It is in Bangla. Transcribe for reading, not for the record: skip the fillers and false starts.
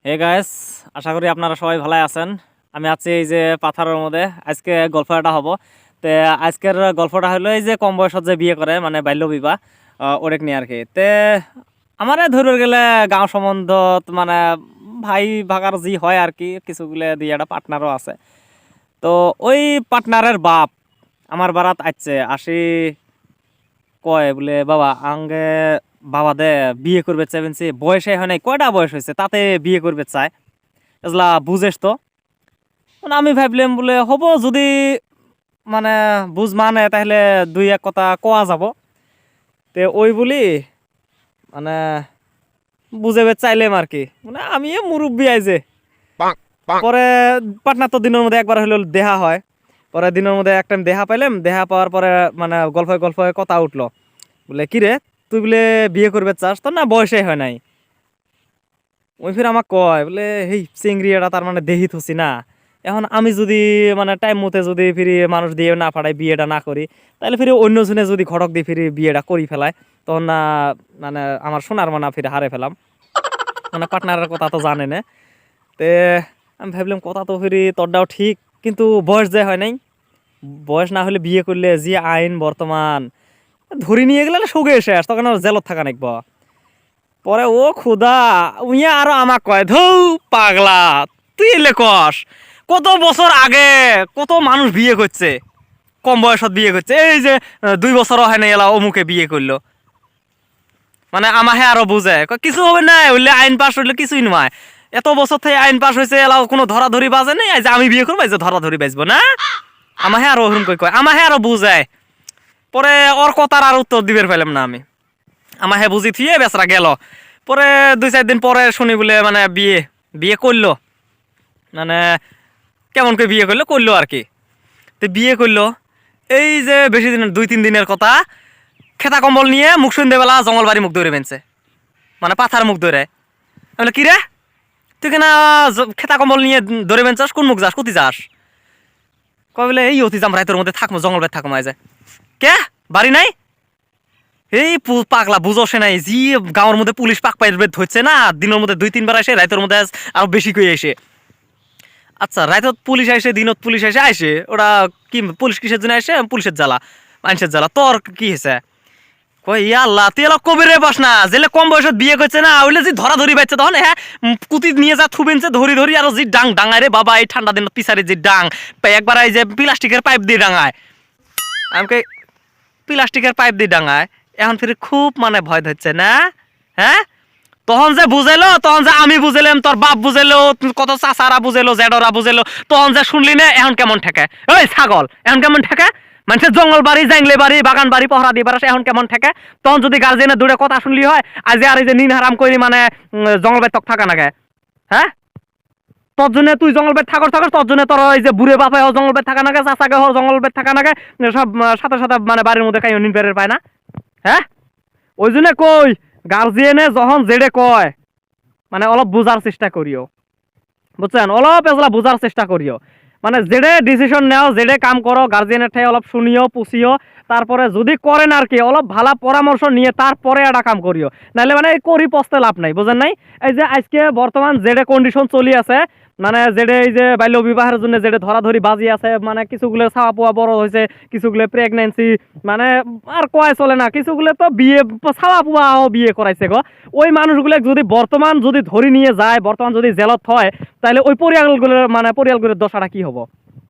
হে গাইস, আশা করি আপনারা সবাই ভালো আছেন। আমি আছি এই যে পাথারের মধ্যে। আজকে গল্প একটা হবো। তে আজকের গল্পটা হলো এই যে কম বয়সত যে বিয়ে করে মানে বাল্য বিবাহ, ওরেক নিয়ে আর কি। তে আমারে ধরে গেলে গাঁও সম্বন্ধত মানে ভাই ভাগার জি হয় আর কি, কিছুগুলো দিয়ে একটা পার্টনারও আছে। তো ওই পার্টনারের বাপ আমার বারাত আসি কয় বলে, বাবা আঙ্গে বাবা দে বিয়ে করবে চাইবেনছি, বয়সে হয় নাই, কয়টা বয়স হয়েছে তাতে বিয়ে করবে চায়, এগুলা বুঝেস তো। মানে আমি ভাবলাম বলে হবো, যদি মানে বুঝ মানে তাহলে দুই এক কথা কোয়া যাব। তে ওই বলি মানে বুঝে চাইলাম আর কি, মানে আমি মুরব্বী আইছে। পরে পাটনা তো দিনের মধ্যে একবার হইলো দেহা হয়। পরে দিনের মধ্যে এক টাইম দেহা পাইলাম, দেহা পাওয়ার পরে মানে গল্পে গল্পে কথা উঠলো বলে, কি রে তুই বলে বিয়ে করবে চাস, তোর না বয়সে হয় নাই। ওই ফির আমাকে কয় বলে, হেই চিংড়িটা তার মানে দেহি থুসি না, এখন আমি যদি মানে টাইম মতে যদি ফিরি মানুষ দিয়ে না পাঠাই, বিয়েটা না করি, তাহলে ফিরে অন্যজনে যদি ঘটক দিয়ে ফিরি বিয়েটা করি ফেলায়, তখন না মানে আমার সোনার মানা ফিরে হারে ফেলাম। মানে পার্টনারের কথা তো জানে না। তে আমি ভাবলাম কথা তো ফিরি তোরটাও ঠিক, কিন্তু বয়স যে হয় নাই, বয়স না হলে বিয়ে করলে যে আইন বর্তমান, ধরি নিয়ে গেলে শুগে এসে আস, তখন আর জেলত থাকা নাকব। পরে ও খুদা উইয়া আরো আমাক কয়, ধৌ পাগলা তুই এলে কস, কত বছর আগে কত মানুষ বিয়ে করছে, কম বয়সত বিয়ে করছে, এই যে 2 বছরও হয় না এলা অমুকে বিয়ে করলো। মানে আমাহে আরো বুঝে কিছু হবে না, হইলে আইন পাস হইলে কিছুই নয়, এত বছর থেকে আইন পাস হয়েছে, এলা কোনো ধরাধরি বাজে নেই, যে আমি বিয়ে করবো এই যে ধরাধরি বাজবো না। আমাহে আরো ওরকম কয়, আমাহে আরো বুঝায়। পরে ওর কথার আর উত্তর দিবের পাইলাম না আমি, আমাহে বুঝি থিয়ে বেচরা গেল। পরে 2-4 দিন পরে শুনি বলে মানে বিয়ে বিয়ে করলো, মানে কেমন করে বিয়ে করলো করলো আর কি। তো বিয়ে করলো এই যে বেশি দিনের 2-3 দিনের কথা, খেতা কম্বল নিয়ে মুখ সন্ধ্যেবেলা জঙ্গল বাড়ি মুখ ধরে বেনছে, মানে পাথার মুখ ধরে। বলে কি রে তুই কেনা খেতা কম্বল নিয়ে ধরে বেনছাস, কোন মুখ যাস, কোথায় যাস? কয় বলে এই অতি যাম রাইতের মধ্যে থাকবো, জঙ্গল বাড়ি থাকবো। যে কে বাড়ি নাই, এই পাগলা বুঝোসে নাই, জি গাঁওর মধ্যে পুলিশ পাক পাই ধরছে না, দিনের মধ্যে 2-3 বার আসে, রাইতের মধ্যে আরো বেশি করে এসে। আচ্ছা রাইতত পুলিশ আইসে, দিনত পুলিশ আইসে আইসে, ওরা কি পুলিশ কিসের জন্য আইসে? পুলিশের জ্বালা, মানুষের জ্বালা, তোর কি হয়েছে? কই ইয়া আল্লাহ, তুই এলা কবিরে পাস না, জেলে কম বয়সত বিয়ে করছে না, ওইলে যে ধরা ধরি পাইছে, তখন হ্যাঁ কুতি নিয়ে যা থুবেনছে ধরি ধরি, আর যে ডাং ডাঙায় রে বাবা, এই ঠান্ডা দিনত পিছারে যে ডাং একবার এই যে প্লাস্টিকের পাইপ দিয়ে ডাঙায়, আমাকে প্লাস্টিকের পাইপ দিয়ে ডাঙায়, এখন ফিরে খুব মানে ভয় ধরছে না। হ্যাঁ তখন যে বুঝেলো, তখন যে আমি বুঝেলাম, তোর বাপ বুঝেলো, কত চাচারা বুঝেলো, জেডরা বুঝেলো, তখন যে শুনলি না, এখন কেমন ঠেকে? ওই ছাগল এখন কেমন ঠেকে? মানুষের জঙ্গল বাড়ি, জাংলে বাড়ি, বাগান বাড়ি পহরা দিবার এখন কেমন ঠেকে? তখন যদি গার্জেনের দূরে কথা শুনলি হয়, আজ আর এই যে নিন হারাম করি মানে জঙ্গল বাড়ি তক থাকা নাগে। হ্যাঁ তোর জন্য তুই জঙ্গল বেদ থাকস থাকস, তোর জন্য তোর এই যে বুড়ে বাপে জঙ্গল বেদ থাকা নাগে, চাচাকে হর জঙ্গল বেদ থাকা নাগে, সব সাথে সাথে মানে বাড়ির মধ্যে খাই নিন বেরের পায় না। হ্যাঁ ওই জন্য কই গার্জিয়ানে যখন জেডে কয় মানে অলপ বুঝার চেষ্টা করিও, বুঝছেন? অলপ এগুলা বুঝার চেষ্টা করিও, মানে জেডে ডিসিশন নেও, জেডে কাম করো, গার্জিয়ানের ঠাই অলপ শুনিও পুষিও, তারপরে যদি করেন আর কি অলপ ভালো পরামর্শ নিয়ে তারপরে একটা কাম করিও, নাহলে মানে করি পস্তে লাভ নাই, বুঝেন নাই? এই যে আজকে বর্তমান জেডে কন্ডিশন চলি আছে, মানে যেটা এই যে বাল্য বিবাহের জন্য যেটা ধরাধরি বাজি আছে, মানে কিছুগুলো ছাওয়া পোয়া বড় হয়েছে, কিছুগুলো প্রেগনেন্সি, মানে আর কয় চলে না, কিছুগুলো তো বিয়ে ছাওয়া পোয়াও বিয়ে করাইছে গো। ওই মানুষগুলো যদি বর্তমান যদি ধরে নিয়ে যায়, বর্তমান যদি জেলত হয়, তাহলে ওই পরিয়ালগুলোর মানে পরিয়ালগুলোর দশাটা কি হবো?